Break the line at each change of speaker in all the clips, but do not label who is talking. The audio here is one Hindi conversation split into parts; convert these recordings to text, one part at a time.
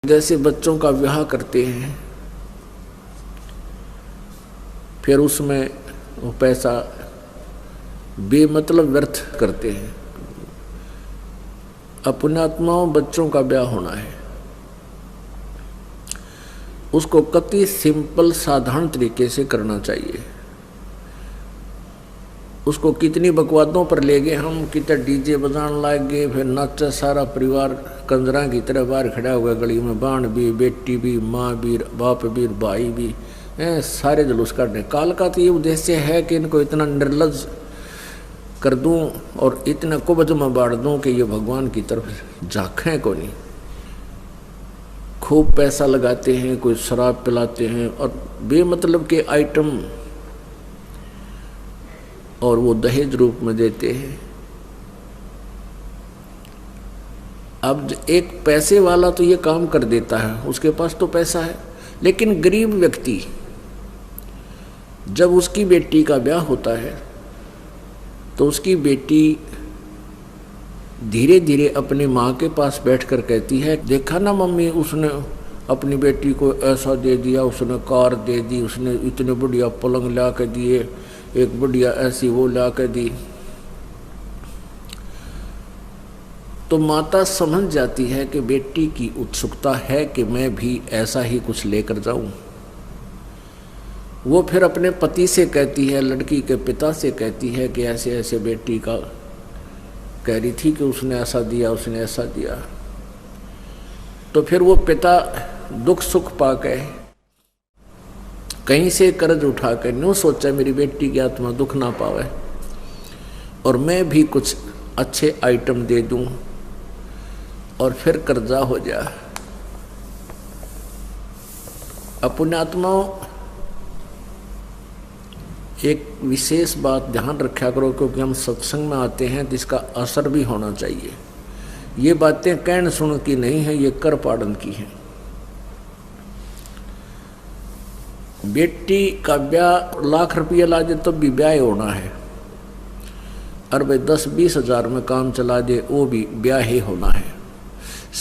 जैसे बच्चों का विवाह करते हैं, फिर उसमें वो पैसा बेमतलब व्यर्थ करते हैं। अपने आत्माओं बच्चों का ब्याह होना है, उसको कति सिंपल साधारण तरीके से करना चाहिए। उसको कितनी बकवादों पर ले गए हम, कितने डीजे बजाने लग गए, फिर नाचा सारा परिवार कंजरा की तरह बाहर खड़ा हुआ गली में, बाण भी, बेटी भी, माँ भी, बाप भी, भाई भी, सारे जुलूस काटने। काल का तो ये उद्देश्य है कि इनको इतना निर्लज कर दूं और इतना कुबज में बांट दूं कि ये भगवान की तरफ झांकें को नहीं। खूब पैसा लगाते हैं, कोई शराब पिलाते हैं और बेमतलब के आइटम और वो दहेज रूप में देते हैं। अब एक पैसे वाला तो ये काम कर देता है, उसके पास तो पैसा है, लेकिन गरीब व्यक्ति जब उसकी बेटी का ब्याह होता है तो उसकी बेटी धीरे धीरे अपनी माँ के पास बैठकर कहती है, देखा ना मम्मी, उसने अपनी बेटी को ऐसा दे दिया, उसने कार दे दी, उसने इतने बढ़िया पलंग ला के दिए, एक बढ़िया ऐसी वो ला के दी। तो माता समझ जाती है कि बेटी की उत्सुकता है कि मैं भी ऐसा ही कुछ लेकर जाऊं। वो फिर अपने पति से कहती है, लड़की के पिता से कहती है कि ऐसे ऐसे बेटी का कह रही थी कि उसने ऐसा दिया, उसने ऐसा दिया। तो फिर वो पिता दुख सुख पाके कहीं से कर्ज उठा कर न्यू सोचा मेरी बेटी की आत्मा दुख ना पावे और मैं भी कुछ अच्छे आइटम दे दूं और फिर कर्जा हो जा। अपने आत्माओं एक विशेष बात ध्यान रखा करो, क्योंकि हम सत्संग में आते हैं तो इसका असर भी होना चाहिए। ये बातें कहन सुन की नहीं है, ये कर पाड़न की है। बेटी का ब्याह लाख रुपया ला दे तो भी ब्याह होना है, और भाई 10-20 हजार में काम चला दे वो भी ब्याह ही होना है,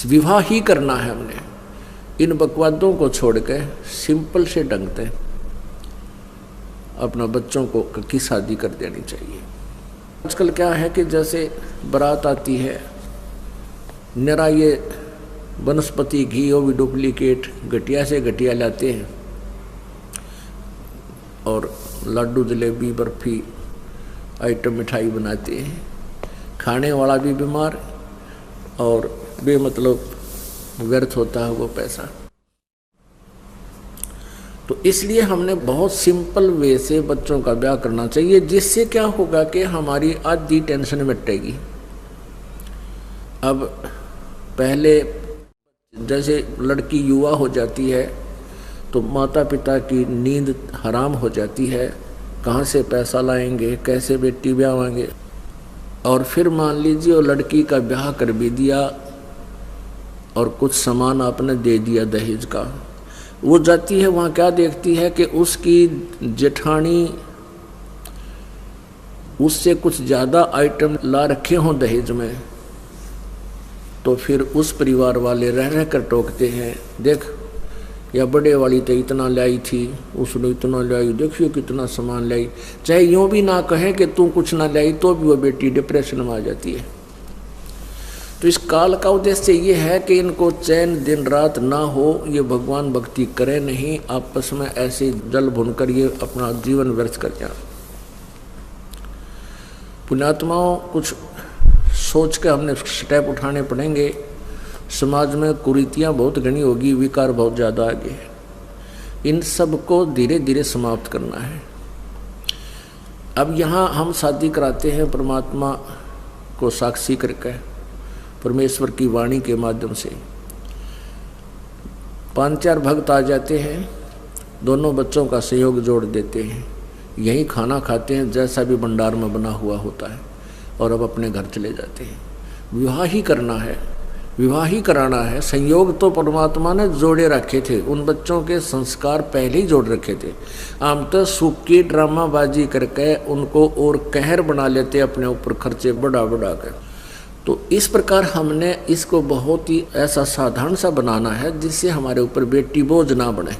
विवाह ही करना है। हमने इन बकवादों को छोड़ के सिंपल से ढंग से अपना बच्चों को की शादी कर देनी चाहिए। आजकल क्या है कि जैसे बारात आती है, निरा ये वनस्पति घी वो भी डुप्लीकेट घटिया से घटिया लाते हैं और लड्डू जलेबी बर्फी आइटम मिठाई बनाते हैं। खाने वाला भी बीमार और बेमतलब व्यर्थ होता है वो पैसा। तो इसलिए हमने बहुत सिंपल वे से बच्चों का ब्याह करना चाहिए, जिससे क्या होगा कि हमारी आधी टेंशन मिटेगी। अब पहले जैसे लड़की युवा हो जाती है तो माता पिता की नींद हराम हो जाती है, कहाँ से पैसा लाएंगे, कैसे बेटी ब्याहेंगे। और फिर मान लीजिए वो लड़की का ब्याह कर भी दिया और कुछ सामान आपने दे दिया दहेज का, वो जाती है वहाँ क्या देखती है कि उसकी जेठानी उससे कुछ ज़्यादा आइटम ला रखे हों दहेज में, तो फिर उस परिवार वाले रह रह कर टोकते हैं, देख या बड़े वाली तो इतना लाई थी, उसने इतना लाई, देखियो कितना सामान लाई। चाहे यूँ भी ना कहें कि तू कुछ ना लाई तो भी वो बेटी डिप्रेशन में आ जाती है। तो इस काल का उद्देश्य ये है कि इनको चैन दिन रात ना हो, ये भगवान भक्ति करें नहीं, आपस में ऐसे जल भुनकर ये अपना जीवन व्यर्थ कर जाए। पुण्यात्माओं कुछ सोच के हमने स्टेप उठाने पड़ेंगे। समाज में कुरीतियाँ बहुत घनी होगी, विकार बहुत ज़्यादा आगे है, इन सब को धीरे धीरे समाप्त करना है। अब यहाँ हम शादी कराते हैं परमात्मा को साक्षी करके, परमेश्वर की वाणी के माध्यम से। 5-4 भक्त आ जाते हैं, दोनों बच्चों का सहयोग जोड़ देते हैं, यहीं खाना खाते हैं जैसा भी भंडार में बना हुआ होता है, और अब अपने घर चले जाते हैं। विवाह ही करना है, विवाह ही कराना है। संयोग तो परमात्मा ने जोड़े रखे थे, उन बच्चों के संस्कार पहले ही जोड़ रखे थे। हम तो सूखी ड्रामाबाजी करके उनको और कहर बना लेते अपने ऊपर, खर्चे बढ़ा बढ़ा कर। तो इस प्रकार हमने इसको बहुत ही ऐसा साधारण सा बनाना है जिससे हमारे ऊपर बेटी बोझ ना बने।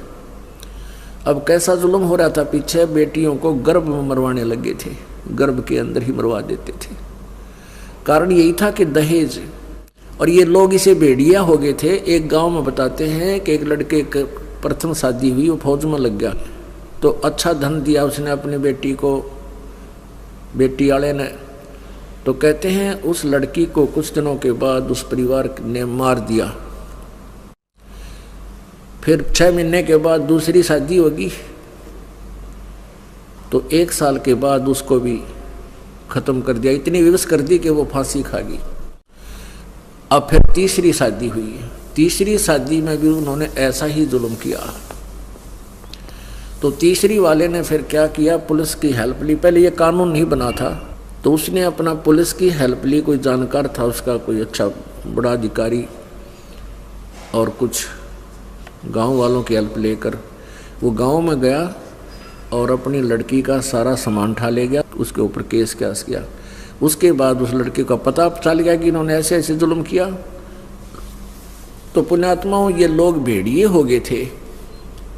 अब कैसा जुल्म हो रहा था पीछे, बेटियों को गर्भ में मरवाने लगे थे, गर्भ के अंदर ही मरवा देते थे। कारण यही था कि दहेज, और ये लोग इसे भेड़िया हो गए थे। एक गांव में बताते हैं कि एक लड़के की प्रथम शादी हुई, वो फौज में लग गया, तो अच्छा धन दिया उसने अपनी बेटी को, बेटी वाले ने। तो कहते हैं उस लड़की को कुछ दिनों के बाद उस परिवार ने मार दिया। फिर 6 महीने के बाद दूसरी शादी होगी, तो 1 साल के बाद उसको भी खत्म कर दिया, इतनी विवश कर दी कि वो फांसी खा गई। अब फिर तीसरी शादी हुई, तीसरी शादी में भी उन्होंने ऐसा ही जुल्म किया। तो तीसरी वाले ने फिर क्या किया, पुलिस की हेल्प ली। पहले ये कानून नहीं बना था, तो उसने अपना पुलिस की हेल्प ली। कोई जानकार था उसका, कोई अच्छा बड़ा अधिकारी, और कुछ गांव वालों की हेल्प लेकर वो गांव में गया और अपनी लड़की का सारा सामान उठा ले गया, उसके ऊपर केस किया। उसके बाद उस लड़के का पता चल गया कि इन्होंने ऐसे ऐसे जुल्म किया। तो पुण्यात्माओं, ये लोग भेड़िए हो गए थे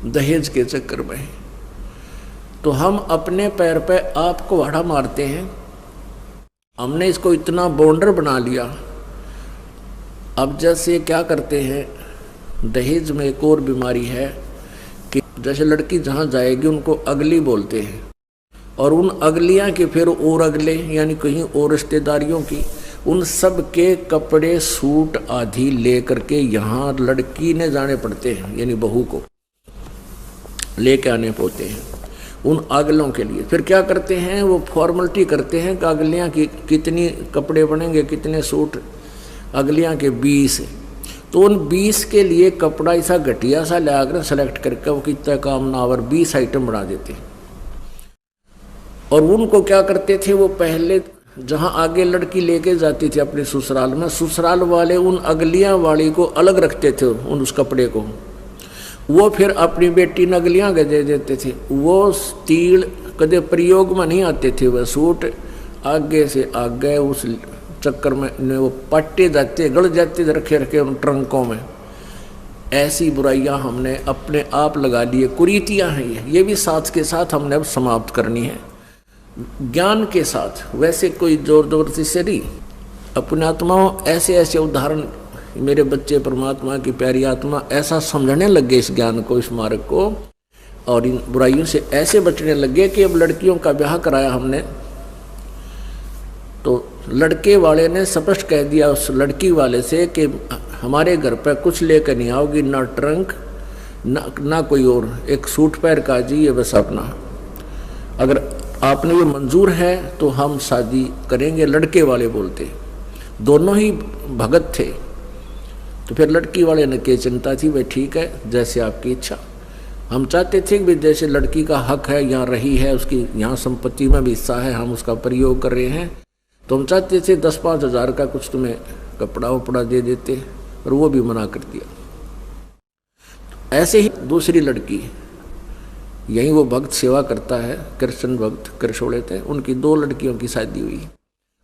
दहेज के चक्कर में। तो हम अपने पैर पे आपको वाड़ा मारते हैं। हमने इसको इतना बॉन्डर बना लिया। अब जैसे क्या करते हैं, दहेज में एक और बीमारी है कि जैसे लड़की जहाँ जाएगी उनको अगली बोलते हैं, और उन अगलियाँ के फिर और अगले, यानी कहीं और रिश्तेदारियों की, उन सब के कपड़े सूट आदि ले करके यहाँ लड़की ने जाने पड़ते हैं, यानी बहू को लेके आने पड़ते हैं उन अगलों के लिए। फिर क्या करते हैं, वो फॉर्मेलिटी करते हैं कि अगलियाँ की कितनी कपड़े बनेंगे, कितने सूट, अगलियाँ के 20। तो उन 20 के लिए कपड़ा ऐसा घटिया सा ले आकर सेलेक्ट करके वो कितना काम ना और 20 आइटम बना देते। और उनको क्या करते थे, वो पहले जहाँ आगे लड़की लेके जाती थी अपने ससुराल में, ससुराल वाले उन अगलियाँ वाली को अलग रखते थे उन उस कपड़े को। वो फिर अपनी बेटी नगलियाँ दे देते थे। वो तीड़ कदे प्रयोग में नहीं आते थे, वह सूट आगे से आगे उस चक्कर में वो पट्टे जाते, गड़ जाते थे रखे रखे उन ट्रंकों में। ऐसी बुराइयां हमने अपने आप लगा लिए, कुरीतियां हैं ये भी साथ के साथ हमने अब समाप्त करनी है, ज्ञान के साथ। वैसे कोई जोर जबरदस्ती से नहीं। अपने आत्माओं, ऐसे ऐसे उदाहरण मेरे बच्चे परमात्मा की प्यारी आत्मा ऐसा समझने लगे इस ज्ञान को, इस मार्ग को, और इन बुराइयों से ऐसे बचने लगे कि अब लड़कियों का ब्याह कराया हमने, तो लड़के वाले ने स्पष्ट कह दिया उस लड़की वाले से कि हमारे घर पर कुछ लेकर नहीं आओगी, ना ट्रंक ना कोई और, एक सूट पैर का जी, ये बस अपना, अगर आपने ये मंजूर है तो हम शादी करेंगे। लड़के वाले बोलते, दोनों ही भगत थे। तो फिर लड़की वाले ने क्या चिंता थी, भाई ठीक है जैसे आपकी इच्छा। हम चाहते थे कि जैसे लड़की का हक है, यहाँ रही है, उसकी यहाँ संपत्ति में भी हिस्सा है, हम उसका प्रयोग कर रहे हैं, तो हम चाहते थे 10-5 हज़ार का कुछ तुम्हें कपड़ा वपड़ा दे देते, और वो भी मना कर दिया। ऐसे ही दूसरी लड़की, यहीं वो भक्त सेवा करता है, कृष्ण भक्त कृष्णोड़े थे, उनकी 2 लड़कियों की शादी हुई,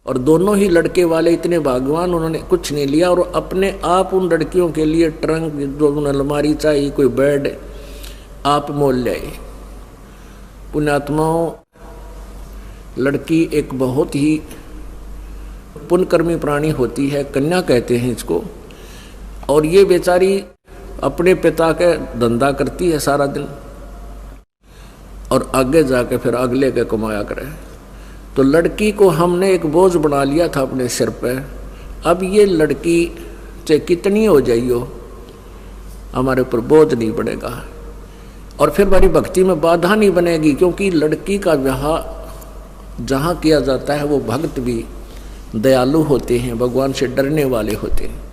और दोनों ही लड़के वाले इतने भाग्यवान, उन्होंने कुछ नहीं लिया और अपने आप उन लड़कियों के लिए ट्रंक, जो उन्हें अलमारी चाहिए, कोई बेड, आप मोल ले आए। पुण्यात्माओं, लड़की एक बहुत ही पुण्यकर्मी प्राणी होती है, कन्या कहते हैं इसको, और ये बेचारी अपने पिता के धंधा करती है सारा दिन, और आगे जाके फिर अगले के कमाया करे। तो लड़की को हमने एक बोझ बना लिया था अपने सिर पे। अब ये लड़की चाहे कितनी हो जाइयो, हमारे ऊपर बोझ नहीं पड़ेगा, और फिर हमारी भक्ति में बाधा नहीं बनेगी, क्योंकि लड़की का विवाह जहाँ किया जाता है वो भक्त भी दयालु होते हैं, भगवान से डरने वाले होते हैं।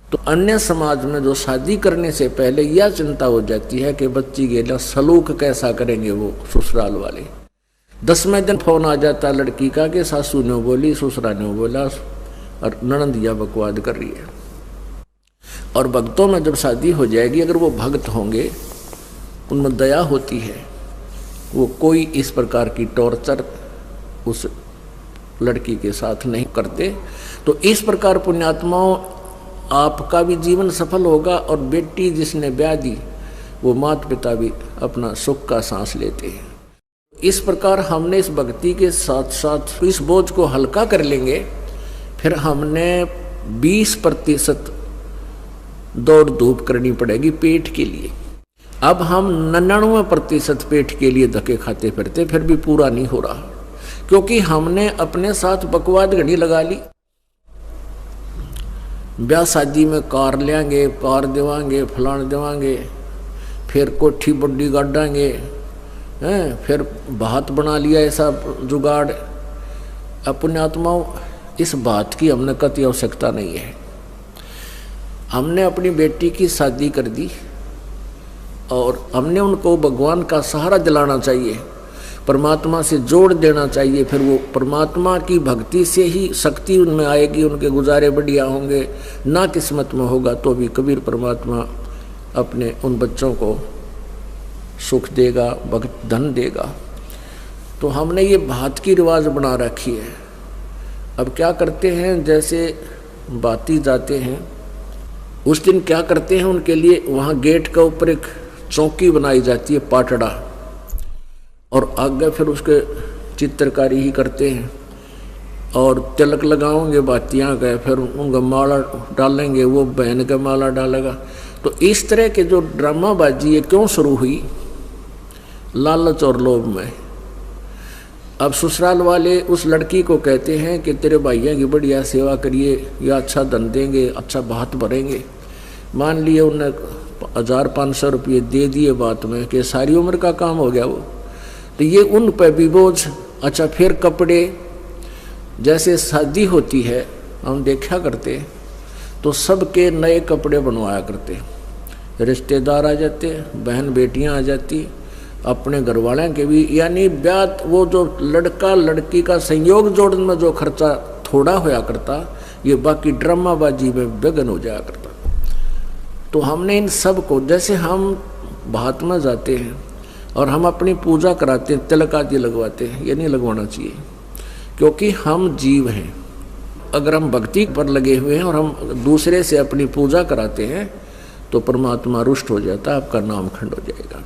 तो अन्य समाज में जो शादी करने से पहले यह चिंता हो जाती है कि बच्ची के सलूक कैसा करेंगे वो ससुराल वाले। 10वें दिन फोन आ जाता है लड़की का कि सासू ने बोली, ससुरा ने बोला, और ननंदिया बकवाद कर रही है। और भक्तों में जब शादी हो जाएगी, अगर वो भक्त होंगे, उनमें दया होती है, वो कोई इस प्रकार की टॉर्चर उस लड़की के साथ नहीं करते। तो इस प्रकार पुण्यात्माओं आपका भी जीवन सफल होगा और बेटी जिसने ब्याह दी वो माता पिता भी अपना सुख का सांस लेते हैं। इस प्रकार हमने इस भक्ति के साथ साथ इस बोझ को हल्का कर लेंगे। फिर हमने 20% दौड़ धूप करनी पड़ेगी पेट के लिए। अब हम 99% पेट के लिए धक्के खाते फिरते, फिर भी पूरा नहीं हो रहा, क्योंकि हमने अपने साथ बकवाद घड़ी लगा ली। ब्याह शादी में कार लेंगे, कार देवांगे, फलान देवांगे, फिर कोठी बड्डी गाड़ांगे, फिर भात बना लिया ऐसा जुगाड़। अब पुण्यात्माओं इस बात की हमने कतई आवश्यकता नहीं है। हमने अपनी बेटी की शादी कर दी और हमने उनको भगवान का सहारा दिलाना चाहिए, परमात्मा से जोड़ देना चाहिए। फिर वो परमात्मा की भक्ति से ही शक्ति उनमें आएगी, उनके गुजारे बढ़िया होंगे। ना किस्मत में होगा तो भी कबीर परमात्मा अपने उन बच्चों को सुख देगा, भक्त धन देगा। तो हमने ये भात की रिवाज बना रखी है। अब क्या करते हैं, जैसे बाती जाते हैं उस दिन क्या करते हैं, उनके लिए वहाँ गेट का ऊपर एक चौकी बनाई जाती है, पाटड़ा, और आगे फिर उसके चित्रकारी ही करते हैं और तिलक लगाओगे बातियाँ गए, फिर उनका माला डालेंगे, वो बहन का माला डालेगा। तो इस तरह के जो ड्रामाबाजी है क्यों शुरू हुई, लालच और लोभ में। अब ससुराल वाले उस लड़की को कहते हैं कि तेरे भाइयों की बढ़िया सेवा करिए या अच्छा धन देंगे, अच्छा भात भरेंगे। मान लिए उन्हें 1500 रुपये दे दिए बात में कि सारी उम्र का काम हो गया वो, तो ये उन पर भी बोझ। अच्छा फिर कपड़े, जैसे शादी होती है हम देखा करते तो सबके नए कपड़े बनवाया करते, रिश्तेदार आ जाते, बहन बेटियां आ जाती, अपने घर वालों के भी, यानी ब्याह वो जो लड़का लड़की का संयोग जोड़ने में जो खर्चा थोड़ा होया करता, ये बाकी ड्रामाबाजी में बेगन हो जाया करता। तो हमने इन सब को, जैसे हम भात में जाते हैं और हम अपनी पूजा कराते हैं, तिलक आदि लगवाते हैं, ये नहीं लगवाना चाहिए, क्योंकि हम जीव हैं। अगर हम भक्ति पर लगे हुए हैं और हम दूसरे से अपनी पूजा कराते हैं तो परमात्मा रुष्ट हो जाता है, आपका नाम खंड हो जाएगा।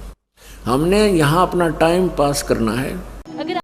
हमने यहाँ अपना टाइम पास करना है।